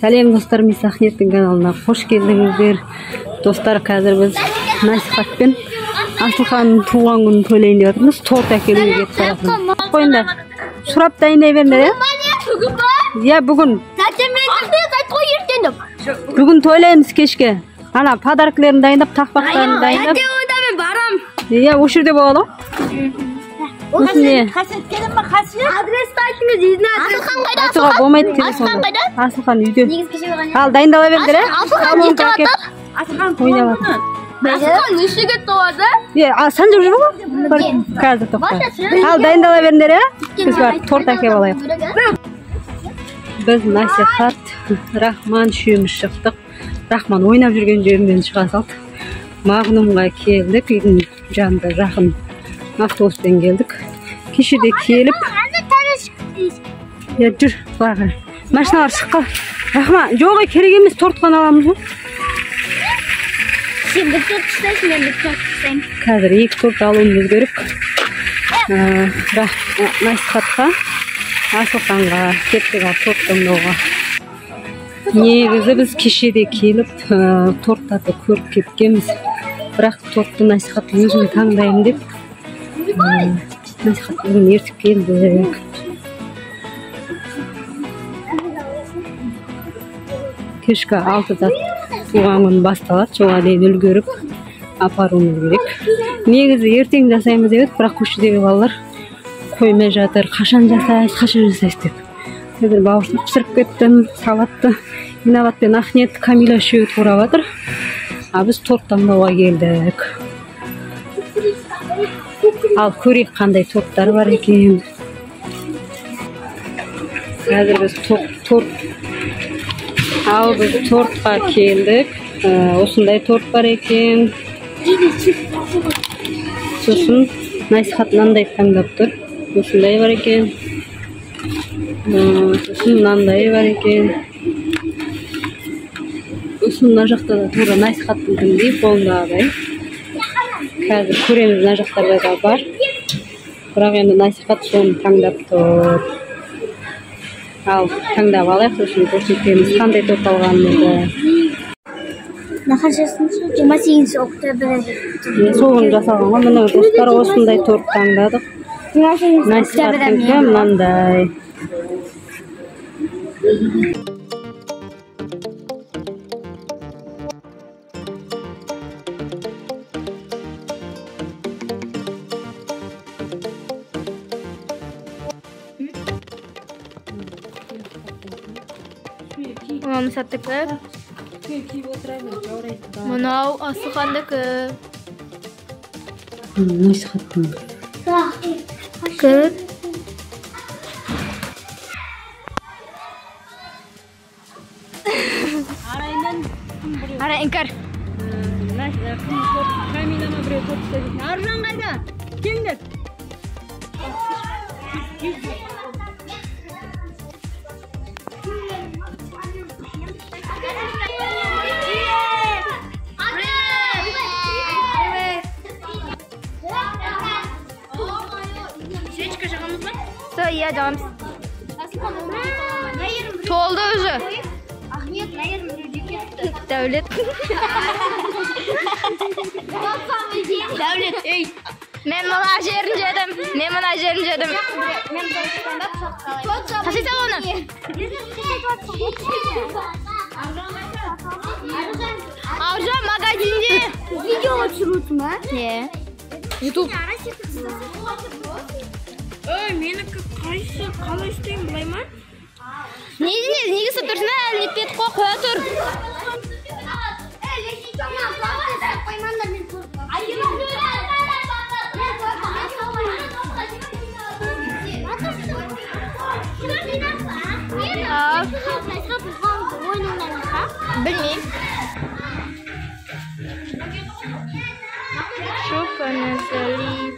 Сәлем достар, Мисахнеттің каналына қош келдіңіздер. Достар, қазір біз насихатпен Асылханның туған күнін тойлайын деп отырмыз. Торт әкелуге кетіп баратырмыз. Қойыңдар. Сұрап дайындай беріңдер, иә? Бүгін. Бүгін тойлаймыз кешке. Ана подаркаларын дайындап, тақпақтарын дайындап. Иә, осы жерде болады ғой. Осыне. Қасиет келін ма, қасиет? Адресті айтыңыз, үйіне Асылхан қайда? Айтуға болмайды телефонда. Асылхан үйде. Ал дайындала беріңдер, ә? Асылхан не қылады? Асылхан туған күні. Асылхан нешеге туады? Сан жүр ғой? Қазір тоқта. Ал дайындала беріңдер, ә? Біз бар, торт әкеп алайық. Біз насихат, Рахман үшеуміз шықтық. Рахман ойнап жүрген жерінен шыға салды. Мағнумға келдік, үйдің жанында жақын автобуспен келдік. Кешеде келіп, жүр, бұларға. Машиналар шыққа. Рахман, жоғы керек емес, торт қана аламыз ғой. Сен бір торт ұстайсың, мен бір торт ұстайым. Қазір екі торт алуымыз керек. Насихатқа, Асылханға кеттік ал торт таңдауға. Негізі біз кешеде келіп, торттарды көріп кеткенбіз. Бірақ тортты насихат өзім таңдайым деп. Насихат бүгін ертіп келді. Кешкі 6-да туған күн басталады. Жоға дейін үлгеріп апаруымыз керек. Негізі ертең жасаймыз деп, бірақ көшедегі балалар қоймай жатыр. Қашан жасайсыз деп. Қазір бауырсақ пісіріп кеттім, салатты. Инабат пен Ахнет, Камила үшеуі турап жатыр. Біз торт таңдауға келдік. Ал көрейік қандай торттар бар екен. Қазір біз тортқа келдік. Осындай торт бар екен. Сосын насихат мынандай таңдап тұр. Осындай бар екен. Сосын мынандай бар екен. Сосын мына жақта да тура насихаттың таңдей қолындағыдай. Қазір көреміз мына жақтарда да бар. Бірақ енді насихат соны таңдап тұр. Ал таңдап алайық, сосын көрсетеміз қандай торт алғанымызды. Нақашасын 28 октябрьде. Соғын жасалған ғой. Міне достар, осындай торт таңдадық. Насихаттың мынандай. Мамсаттыкі. Мынау Асылхандыкі. Насихаттың. Кіп. Ара еңкар. Камилама біреу торт істедік. Аржан қайда? Кеңдер. Iya jangan. Толды уже. Ахмет, наверное, Дәулет. Дәулет, ей. Мен мына жерін жедім. Қасет ал оны. Аржан магазинде. Видеоға түсіріп ма? Не. YouTube. Менікі қайсы қалай істеймін бұлай ма? Неге сатырсың әлі нетпет қоя тұр. Білмейм. Шуканы сәлей.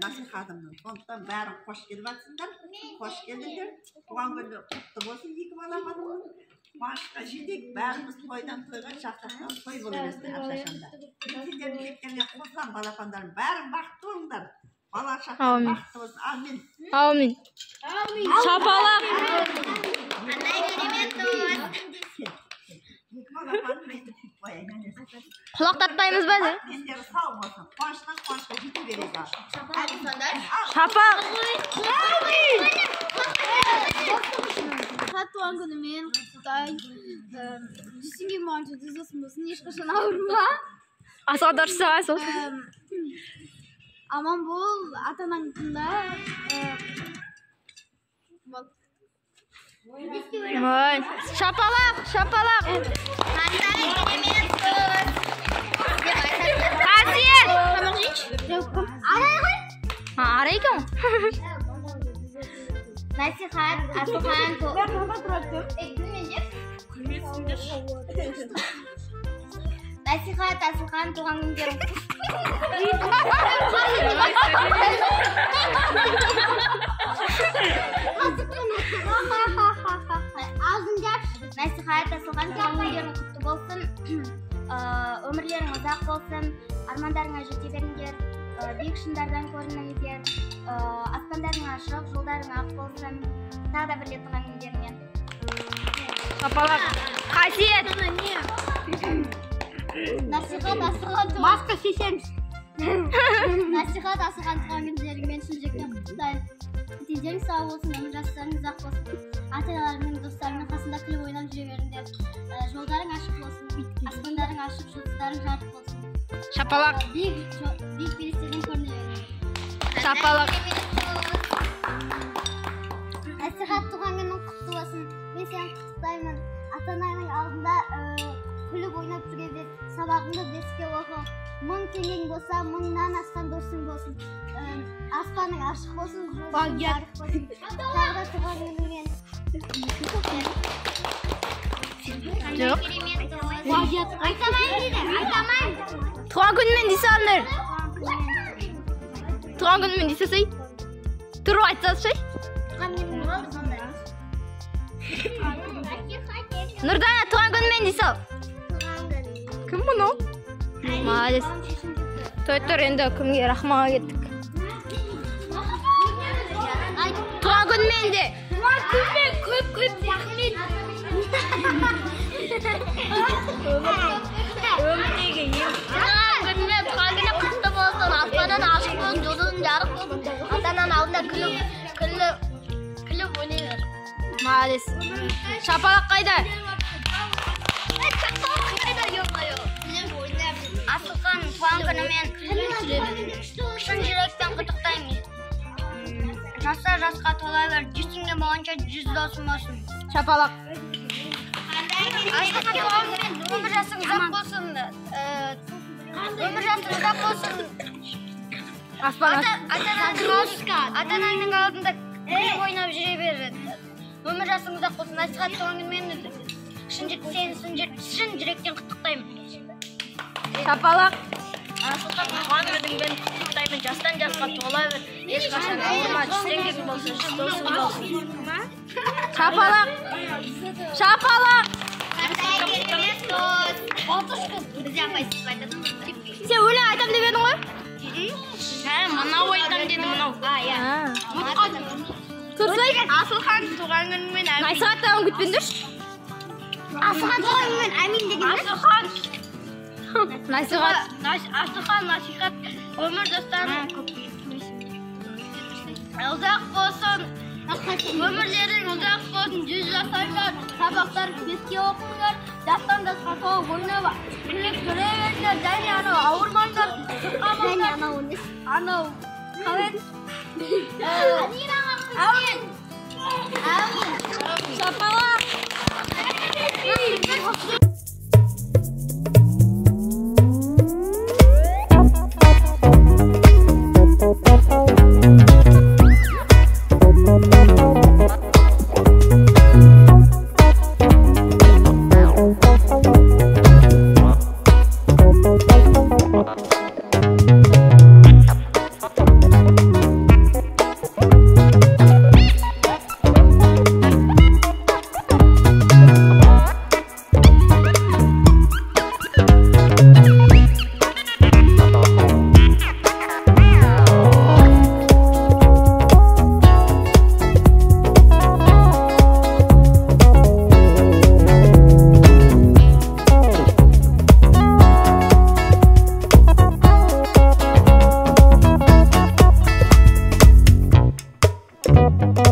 насихатымның. Сондықтан бәрін қош келіп жатсыңдар. Қош келдіңдер. Туған күні құтты болсын екі балапанымның. Қуанышқа жетейік. Бәріміз тойдан тойға шақтақтан той болып өсті әрқашанда. Сендердің кеткенге қосылам балапандарым. Бәрің бақытты болыңдар. Бала шақтан бақытты болсын. Амин. Amin. Şapalak. Kulak tatlayımız ben de. Senderi sağ olmasın. Kuançtan kuançta jeti vereceğiz. Şapak. Туған күнімен құттықтай. Жүзіңге мойынша жүзесің болсын, ешқашан ауырма. Asal darısı asal. Аман бол, ата-анаң тыңда. Şapalak. Şapalak. Kasiyet. Arayı kim? Nasihat, Aslıhan, Nasihat, Aslıhan, tuğan günlerim. Aldıncar. Nasihat, Aslıhan, tuğan günlerim kutlu bolsun. Ömürlerin uzak bolsun. Armandarına jete beriңдер. Büyük şunlardan көрініңіздер. Аспандарың ашық, жолдарың ақ болсын. Тағы да бір рет туған күндеріңмен. Şapalak. Kasiyet. Насихат, Асылхан, Маска шешеміз. Насихат, Асылхан туған күндеріңмен шын жүректен құттықтаймын. Сендерің сау болсын, өмір жастарыңыз ақ болсын. Ата-аналарыңның, достарыңның қасында күліп ойнап жүре беріңдер. Жолдарың ашық болсын, аспандарың ашық, жұлдыздарың жарық болсын. Şapalak. Биік белестерден көріне беріңдер. Şapalak. Насихат, туған күнің құтты болсын. Мен сені құттықтаймын. Ата-ананың алдында күліп ойнап жүргенде сабағыңды беске оқы. 1000 теңгең болса, 1000-нан асқан досың болсын. Аспаның ашық болсын, жолың жарық болсын. Тағы да туған күніңмен. Жоқ. Айтамайын дейді, айтамайын. Tuğan günüмен deyse alınır. Tuğan günümen deyse şey. Turu açsaz şey. Туған күнің болды сонда. Nurdana tuğan günümen deyse al. Kim bunu? Maalesef. Toytur endi kimge rahmaga kettik. Tuğan günümen de. Tuған күнмен көп рахмет. Tuğan günü kutlu olsun. Aslanın aşık olsun. Yolun yarık olsun. Atanın aldığında külüp oynayır. Maalesef. Şapalak kayda. Asılkan tuğan günümen şun yürekten kutuktayım. Жасқа толай бер, жүзіңе болғанша 100 досың болсын. Шапалақ. Асылқан туған күнмен өмір жасың ұзақ болсын. Өмір жасың ұзақ болсын. Ата-анаңның алдында күліп ойнап жүре бер. Өмір жасың ұзақ болсын. Асылқан туған күнмен шын жүректен құттықтаймын. Шапалақ. Асылқан туған күніңмен құттықтаймын. Жастан жасқа толай бер. Ешқашан ауырма, жүзеңдек болсын, досың болсын. Шапалақ. Шапалақ. Сен өлең айтам деп едің ғой? Мынау айтам дедім, мынау. Тұрсай? Асылхан туған күніңмен әмин. Насихаттауын күтпеңдерші. Асылхан туған күніңмен әмин деген. Асылхан. Насихат. Асылхан, насихат. Өмір достарың ұзақ болсын. Өмірлерің ұзақ болсын. 100 жасаңдар. Сабақтар беске оқыңдар. Жастан жасқа толып ойнап күліп жүре беріңдер. Және анау ауырмаңдар. Және анау емес. Анау қалай еді? Әмин. Әмин. Шапалақ. Görüşürüz.